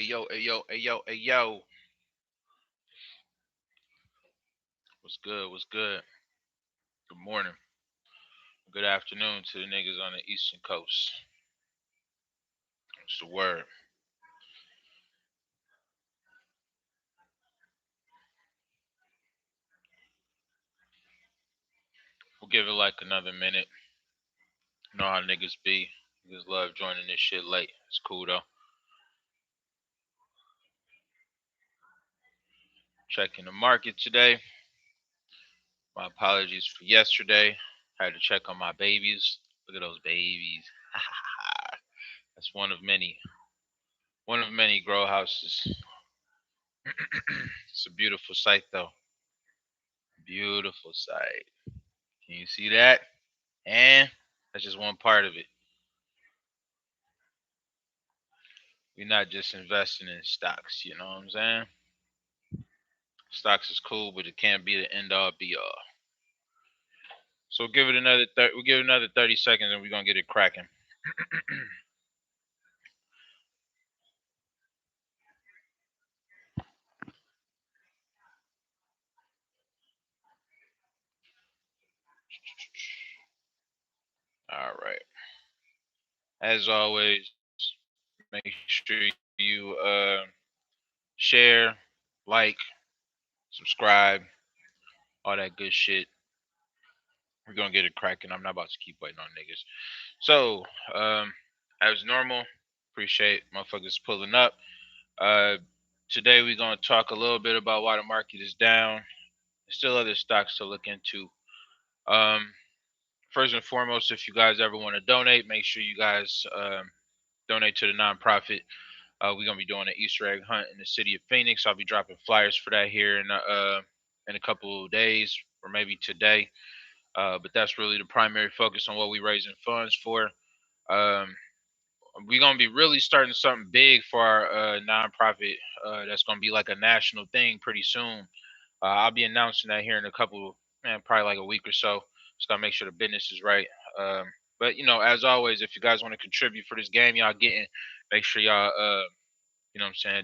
yo, hey yo, hey yo, hey yo. What's good? What's good? Good morning. Good afternoon to the niggas on the Eastern Coast. What's the word? We'll give it like another minute. You know how niggas be. Niggas love joining this shit late. It's cool though. Checking the market today. My apologies for yesterday. Had to check on my babies. Look at those babies. That's one of many. One of many grow houses. It's a beautiful sight though. Beautiful sight. Can you see that? And that's just one part of it. We're not just investing in stocks, you know what I'm saying? Stocks is cool, but it can't be the end all be all. So we'll give it another 30 seconds and we're gonna get it cracking. All right. As always, make sure you share, like, subscribe, all that good shit. We're gonna get it cracking. I'm not about to keep waiting on niggas. So, as normal, appreciate motherfuckers pulling up. Uh, Today we're gonna talk a little bit about why the market is down. There's still other stocks to look into. Um, First and foremost, if you guys ever want to donate, make sure you guys donate to the nonprofit. We're gonna be doing an Easter egg hunt in the city of Phoenix. I'll be dropping flyers for that here in a couple of days or maybe today. But that's really the primary focus on what we're raising funds for. Um, we're gonna be really starting something big for our nonprofit. That's gonna be like a national thing pretty soon. I'll be announcing that here in a couple, man, probably like a week or so. Just gotta make sure the business is right. But as always, if you guys want to contribute for this game, y'all getting, make sure y'all,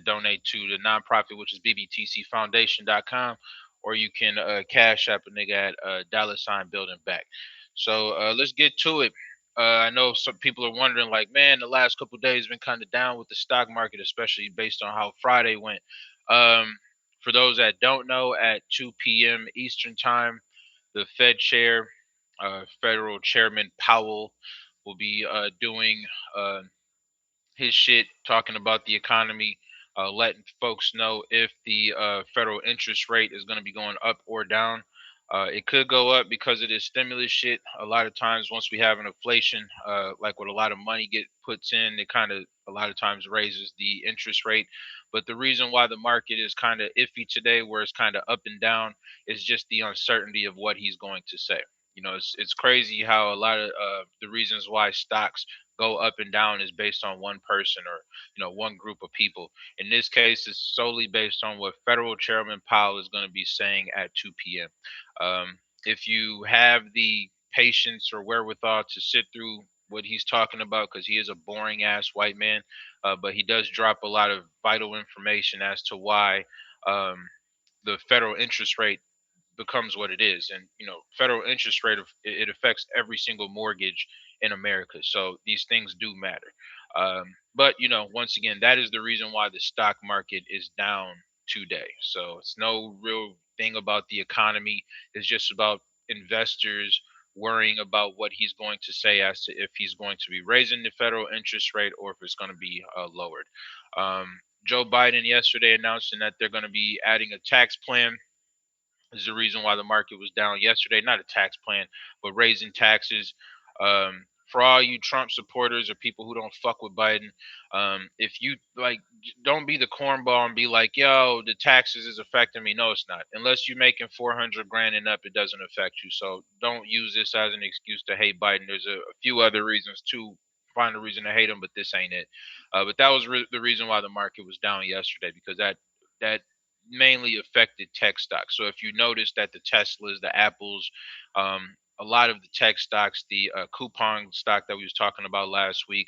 donate to the nonprofit, which is bbtcfoundation.com, or you can cash app a nigga at $ building back. So let's get to it. I know some people are wondering, like, man, the last couple of days been kind of down with the stock market, especially based on how Friday went. For those that don't know, at 2 p.m. Eastern Time, the Fed chair, Federal Chairman Powell, will be doing uh, his shit, talking about the economy, letting folks know if the federal interest rate is going to be going up or down. It could go up because of this stimulus shit. A lot of times, once we have an inflation, like with a lot of money get puts in, it kind of a lot of times raises the interest rate. But the reason why the market is kind of iffy today, where it's kind of up and down, is just the uncertainty of what he's going to say. It's crazy how a lot of the reasons why stocks go up and down is based on one person or one group of people. In this case, it's solely based on what Federal Chairman Powell is going to be saying at 2 p.m. If you have the patience or wherewithal to sit through what he's talking about, because he is a boring ass white man, but he does drop a lot of vital information as to why um, the federal interest rate becomes what it is. And federal interest rate, it affects every single mortgage in America, so these things do matter. But once again, that is the reason why the stock market is down today. So it's no real thing about the economy. It's just about investors worrying about what he's going to say as to if he's going to be raising the federal interest rate or if it's going to be lowered. Joe Biden yesterday announcing that they're going to be adding a tax plan. This is the reason why the market was down yesterday. Not a tax plan, but raising taxes. For all you Trump supporters or people who don't fuck with Biden, if you like, don't be the cornball and be like, "Yo, the taxes is affecting me." No, it's not. Unless you're making 400 grand and up, it doesn't affect you. So don't use this as an excuse to hate Biden. There's a few other reasons to find a reason to hate him, but this ain't it. But that was the reason why the market was down yesterday, because that mainly affected tech stocks. So if you notice that the Teslas, the Apples, a lot of the tech stocks, the coupon stock that we was talking about last week,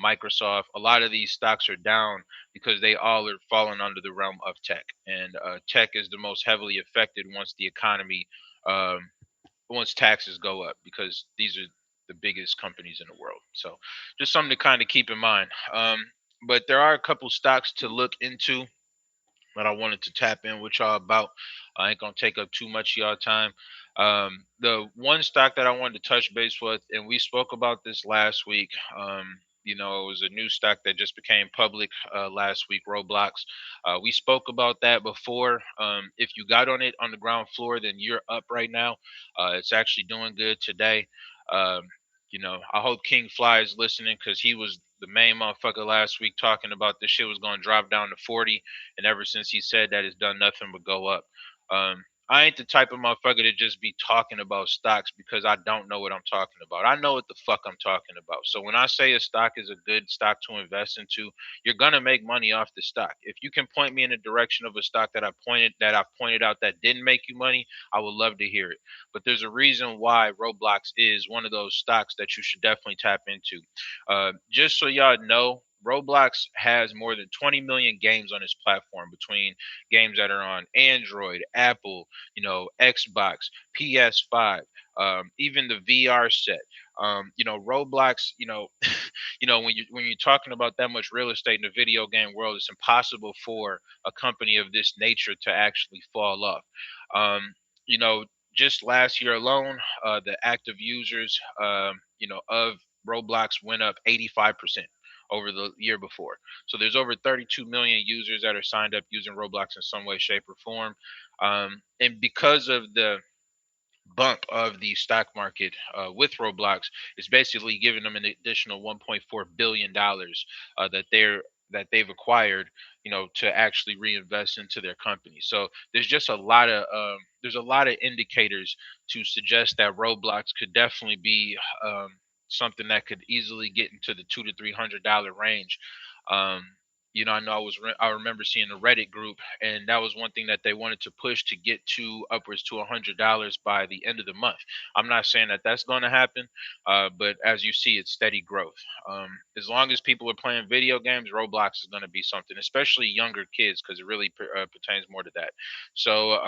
Microsoft, a lot of these stocks are down because they all are falling under the realm of tech, and tech is the most heavily affected once the economy, um, once taxes go up, because these are the biggest companies in the world. So just something to kind of keep in mind. But there are a couple stocks to look into that I wanted to tap in with y'all about. I ain't gonna take up too much of y'all time. The one stock that I wanted to touch base with, and we spoke about this last week. It was a new stock that just became public last week, Roblox. We spoke about that before. If you got on it on the ground floor, then you're up right now. It's actually doing good today. Um, I hope King Fly is listening, because he was the main motherfucker last week talking about this shit was going to drop down to 40, and ever since he said that, it's done nothing but go up. I ain't the type of motherfucker to just be talking about stocks because I don't know what I'm talking about. I know what the fuck I'm talking about. So when I say a stock is a good stock to invest into, you're gonna make money off the stock. If you can point me in the direction of a stock I've pointed out that didn't make you money, I would love to hear it. But there's a reason why Roblox is one of those stocks that you should definitely tap into. Just so y'all know, Roblox has more than 20 million games on its platform, between games that are on Android, Apple, Xbox, PS5, even the VR set. Roblox. When you're talking about that much real estate in the video game world, it's impossible for a company of this nature to actually fall off. Um, you know, just last year alone, the active users, of Roblox went up 85% over the year before. So there's over 32 million users that are signed up using Roblox in some way, shape, or form. And because of the bump of the stock market with Roblox, is basically giving them an additional 1.4 billion dollars that they've acquired, to actually reinvest into their company. So there's a lot of indicators to suggest that Roblox could definitely be something that could easily get into the $200 to $300 range. Um, I know I remember seeing a Reddit group, and that was one thing that they wanted to push to get to upwards to $100 by the end of the month. I'm not saying that that's going to happen, but as you see, it's steady growth. As long as people are playing video games, Roblox is going to be something, especially younger kids, because it really pertains more to that. So,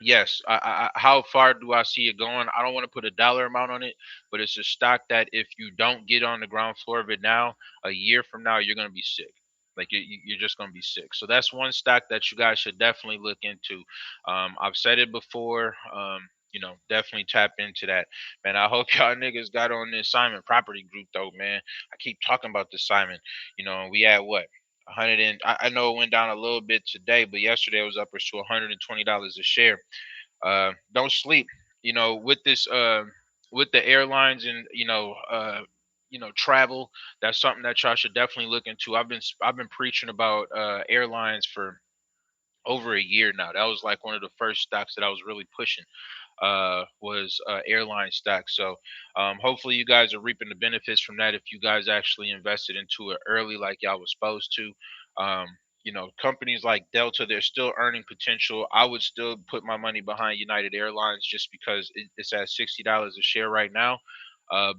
yes, how far do I see it going? I don't want to put a dollar amount on it, but it's a stock that if you don't get on the ground floor of it now, a year from now, you're going to be sick. Like you're just going to be sick. So that's one stock that you guys should definitely look into. I've said it before. Definitely tap into that, man. I hope y'all niggas got on this Simon Property Group though, man. I keep talking about this Simon. We had what? 100 and I know it went down a little bit today, but yesterday it was upwards to $120 a share. Don't sleep. With this, with the airlines and travel. That's something that y'all should definitely look into. I've been preaching about airlines for over a year now. That was like one of the first stocks that I was really pushing, was airline stock. So hopefully you guys are reaping the benefits from that if you guys actually invested into it early like y'all was supposed to. Um, Companies like Delta, they're still earning potential. I would still put my money behind United Airlines just because it's at $60 a share right now.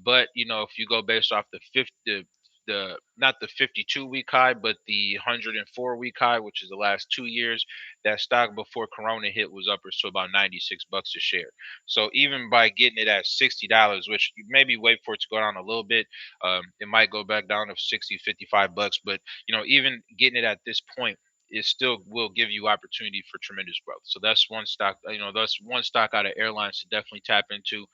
But if you go based off the not the 52-week high, but the 104-week high, which is the last 2 years, that stock before Corona hit was upwards to about $96 a share. So even by getting it at $60, which you maybe wait for it to go down a little bit, it might go back down to 60, $55. But even getting it at this point, it still will give you opportunity for tremendous growth. So that's one stock. That's one stock out of airlines to definitely tap into.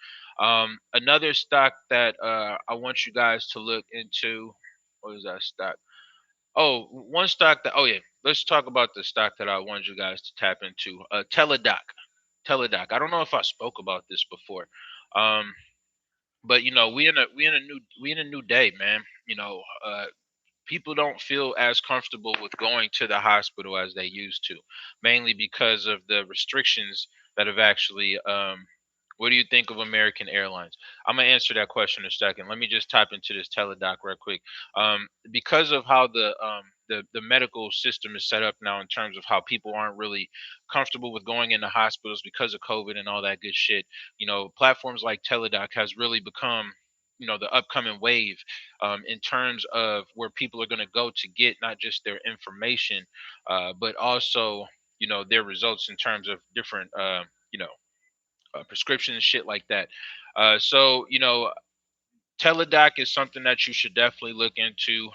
Another stock that I want you guys to look into. What is that stock? Oh, one stock that. Oh yeah, let's talk about the stock that I wanted you guys to tap into. Teledoc. Teledoc. I don't know if I spoke about this before, um, but we in a new day, man. People don't feel as comfortable with going to the hospital as they used to, mainly because of the restrictions that have actually. What do you think of American Airlines? I'm gonna answer that question in a second. Let me just type into this teledoc real quick. Because of how the the medical system is set up now in terms of how people aren't really comfortable with going into hospitals because of COVID and all that good shit. Platforms like Teledoc has really become the upcoming wave in terms of where people are going to go to get not just their information, but also their results in terms of different you know prescriptions, shit like that. So Teledoc is something that you should definitely look into.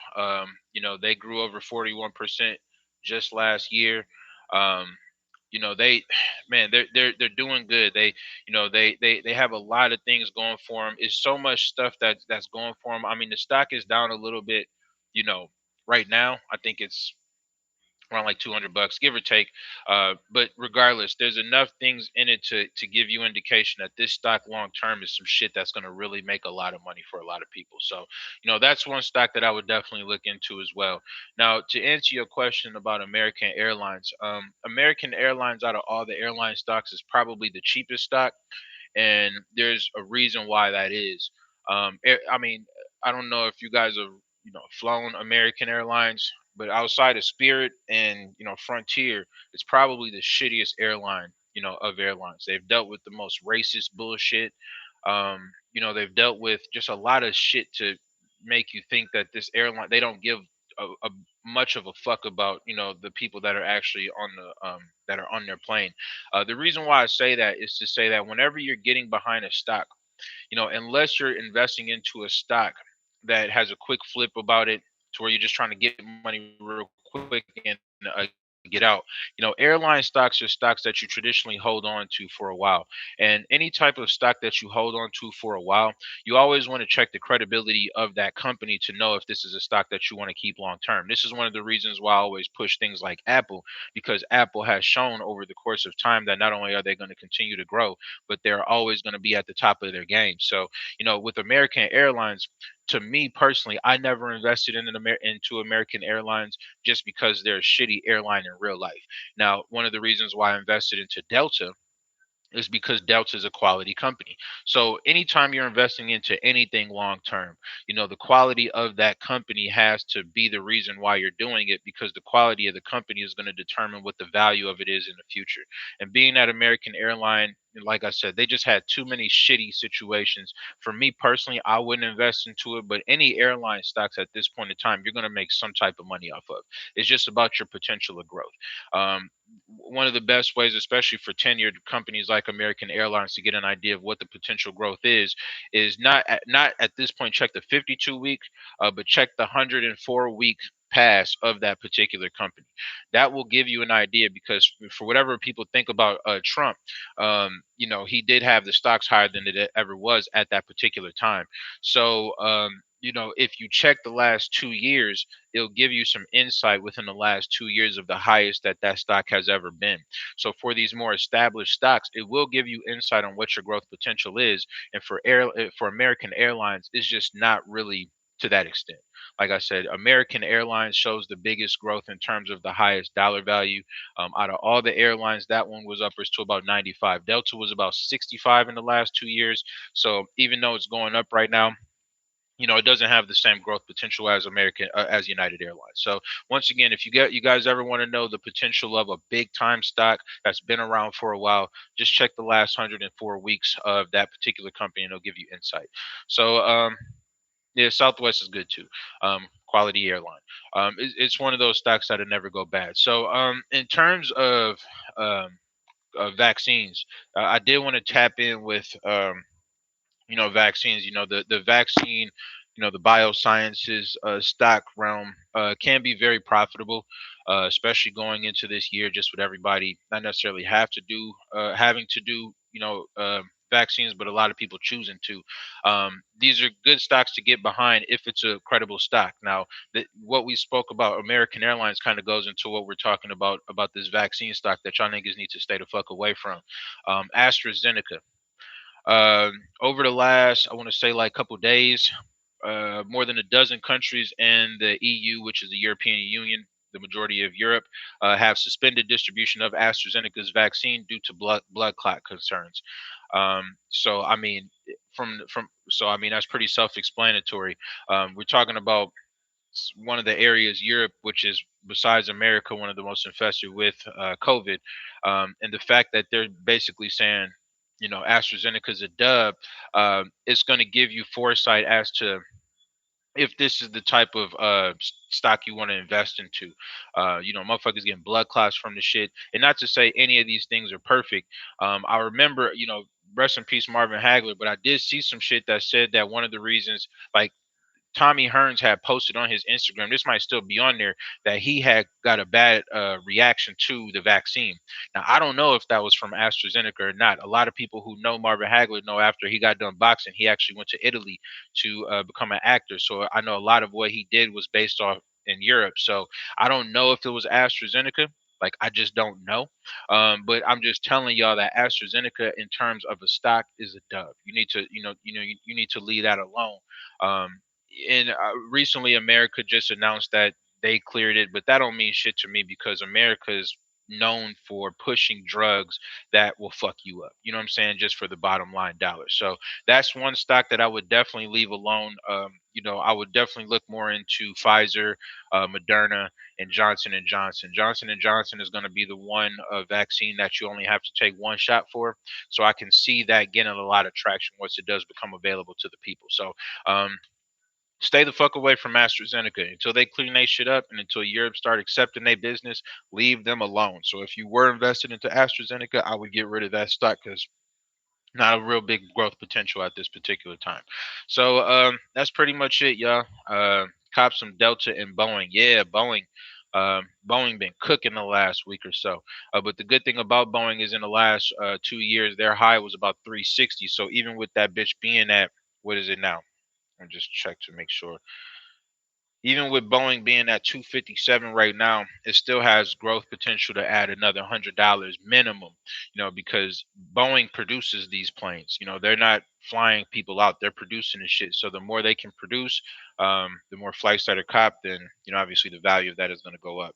They grew over 41% just last year. Um, they, man, they're doing good. They have a lot of things going for them. It's so much stuff that's going for them. I mean, the stock is down a little bit. You know, right now, I think it's around like 200 bucks, give or take. But regardless, there's enough things in it to give you indication that this stock long term is some shit that's going to really make a lot of money for a lot of people. So, that's one stock that I would definitely look into as well. Now, to answer your question about American Airlines, American Airlines out of all the airline stocks is probably the cheapest stock, and there's a reason why that is. I mean, I don't know if you guys have flown American Airlines, but outside of Spirit and Frontier, it's probably the shittiest airline of airlines. They've dealt with the most racist bullshit. They've dealt with just a lot of shit to make you think that this airline, they don't give a much of a fuck about the people that are actually on the that are on their plane. The reason why I say that is to say that whenever you're getting behind a stock, unless you're investing into a stock that has a quick flip about it, to where you're just trying to get money real quick and get out. Airline stocks are stocks that you traditionally hold on to for a while. And any type of stock that you hold on to for a while, you always want to check the credibility of that company to know if this is a stock that you want to keep long term. This is one of the reasons why I always push things like Apple, because Apple has shown over the course of time that not only are they going to continue to grow, but they're always going to be at the top of their game. So, with American Airlines, to me personally, I never invested into American Airlines just because they're a shitty airline in real life. Now, one of the reasons why I invested into Delta is because Delta is a quality company. So anytime you're investing into anything long term, the quality of that company has to be the reason why you're doing it, because the quality of the company is going to determine what the value of it is in the future. And being that American Airline, like I said, they just had too many shitty situations. For me personally, I wouldn't invest into it, but any airline stocks at this point in time, you're going to make some type of money off of. It's just about your potential of growth. Um, One of the best ways, especially for tenured companies like American Airlines, to get an idea of what the potential growth is not at this point check the 52-week, but check the 104-week pass of that particular company. That will give you an idea, because for whatever people think about Trump, he did have the stocks higher than it ever was at that particular time. So, if you check the last 2 years, it'll give you some insight within the last 2 years of the highest that stock has ever been. So for these more established stocks, it will give you insight on what your growth potential is. And for American Airlines, it's just not really to that extent. Like I said, American Airlines shows the biggest growth in terms of the highest dollar value. Out of all the airlines, that one was uppers to about 95. Delta was about 65 in the last 2 years. So even though it's going up right now, it doesn't have the same growth potential as as United Airlines. So once again, if you guys ever want to know the potential of a big time stock that's been around for a while, just check the last 104 weeks of that particular company, and it'll give you insight. So yeah, Southwest is good too. Quality airline. It's one of those stocks that'll never go bad. So in terms um, of vaccines, I did want to tap in with vaccines. The vaccine, the biosciences stock realm can be very profitable, especially going into this year, just with everybody not necessarily having to do vaccines, but a lot of people choosing to. These are good stocks to get behind if it's a credible stock. Now, what we spoke about American Airlines kind of goes into what we're talking about this vaccine stock that y'all niggas need to stay the fuck away from. AstraZeneca. Over the last, I want to say, like couple days, more than a dozen countries in the EU, which is the European Union, the majority of Europe, have suspended distribution of AstraZeneca's vaccine due to blood clot concerns. So I mean, from so I mean that's pretty self-explanatory. We're talking about one of the areas, Europe, which is besides America, one of the most infested with COVID, and the fact that they're basically saying, AstraZeneca is a dub, it's going to give you foresight as to if this is the type of stock you want to invest into. Motherfuckers getting blood clots from the shit. And not to say any of these things are perfect. I remember, rest in peace Marvin Hagler, but I did see some shit that said that one of the reasons, like, Tommy Hearns had posted on his Instagram, this might still be on there, that he had got a bad reaction to the vaccine. Now, I don't know if that was from AstraZeneca or not. A lot of people who know Marvin Hagler know after he got done boxing, he actually went to Italy to become an actor. So I know a lot of what he did was based off in Europe. So I don't know if it was AstraZeneca. Like, I just don't know. But I'm just telling y'all that AstraZeneca, in terms of a stock, is a dub. You need to, you need to leave that alone. And recently America just announced that they cleared it, but that don't mean shit to me because America is known for pushing drugs that will fuck you up. You know what I'm saying? Just for the bottom line dollar. So that's one stock that I would definitely leave alone. I would definitely look more into Pfizer, Moderna, and Johnson and Johnson. Johnson and Johnson is going to be the one vaccine that you only have to take one shot for. So I can see that getting a lot of traction once it does become available to the people. So stay the fuck away from AstraZeneca until they clean their shit up and until Europe start accepting their business. Leave them alone. So if you were invested into AstraZeneca, I would get rid of that stock because not a real big growth potential at this particular time. So that's pretty much it, y'all. Cop some Delta and Boeing. Yeah, Boeing. Boeing been cooking the last week or so. But the good thing about Boeing is in the last 2 years, their high was about 360. So even with that bitch being at, what is it now? I'll just check to make sure. Even with Boeing being at 257 right now, it still has growth potential to add another $100 minimum, because Boeing produces these planes. They're not flying people out, they're producing the shit. So the more they can produce, the more flights that are copped, then, obviously the value of that is going to go up.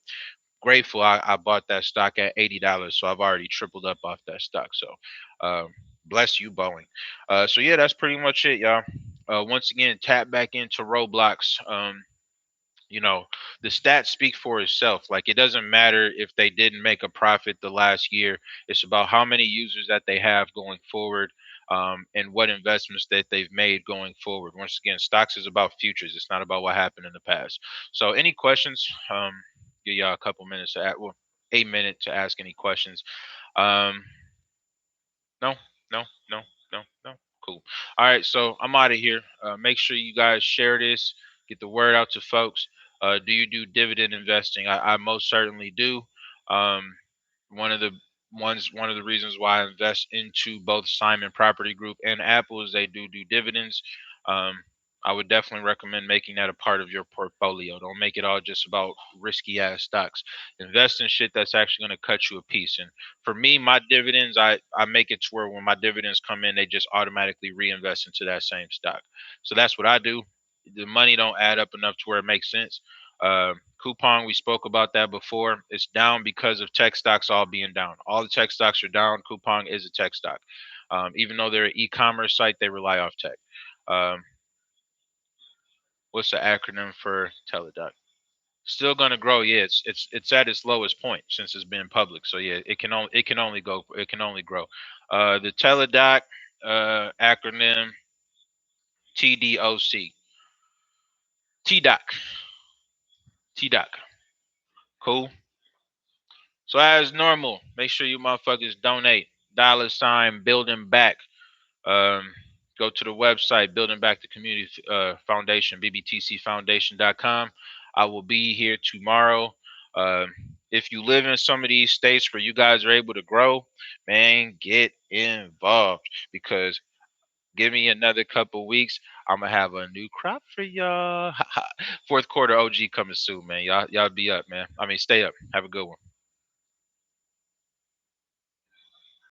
Grateful I bought that stock at $80, so I've already tripled up off that stock. So, bless you, Boeing. So yeah, that's pretty much it, y'all. Once again, tap back into Roblox. You know, the stats speak for itself. Like, it doesn't matter if they didn't make a profit the last year. It's about how many users that they have going forward, and what investments that they've made going forward. Once again, stocks is about futures. It's not about what happened in the past. So any questions? Give y'all a couple minutes to ask, well, a minute to ask any questions. Um, no, no, no, no, no. Cool. All right, so I'm out of here. Make sure you guys share this, get the word out to folks. Do you do dividend investing? I most certainly do. Um, one of the one of the reasons why I invest into both Simon Property Group and Apple is they do dividends. Um, I would definitely recommend making that a part of your portfolio. Don't make it all just about risky ass stocks. Invest in shit that's actually going to cut you a piece. And for me, my dividends, I make it to where when my dividends come in, they just automatically reinvest into that same stock. So that's what I do. The money don't add up enough to where it makes sense. Coupon, we spoke about that before. It's down because of tech stocks all being down. All the tech stocks are down. Coupon is a tech stock. Even though they're an e-commerce site, they rely off tech. Um, what's the acronym for Teledoc? Still gonna grow. Yeah, it's at its lowest point since it's been public. So yeah, it can only grow. The Teledoc acronym TDOC. TDOC. TDOC. Cool. So as normal, make sure you motherfuckers donate. $ building back. Um, Go to the website, Building Back the Community Foundation, bbtcfoundation.com. I will be here tomorrow. If you live in some of these states where you guys are able to grow, man, get involved because give me another couple weeks. I'm gonna have a new crop for y'all. Fourth quarter OG coming soon, man. Y'all be up, man. I mean, stay up. Have a good one.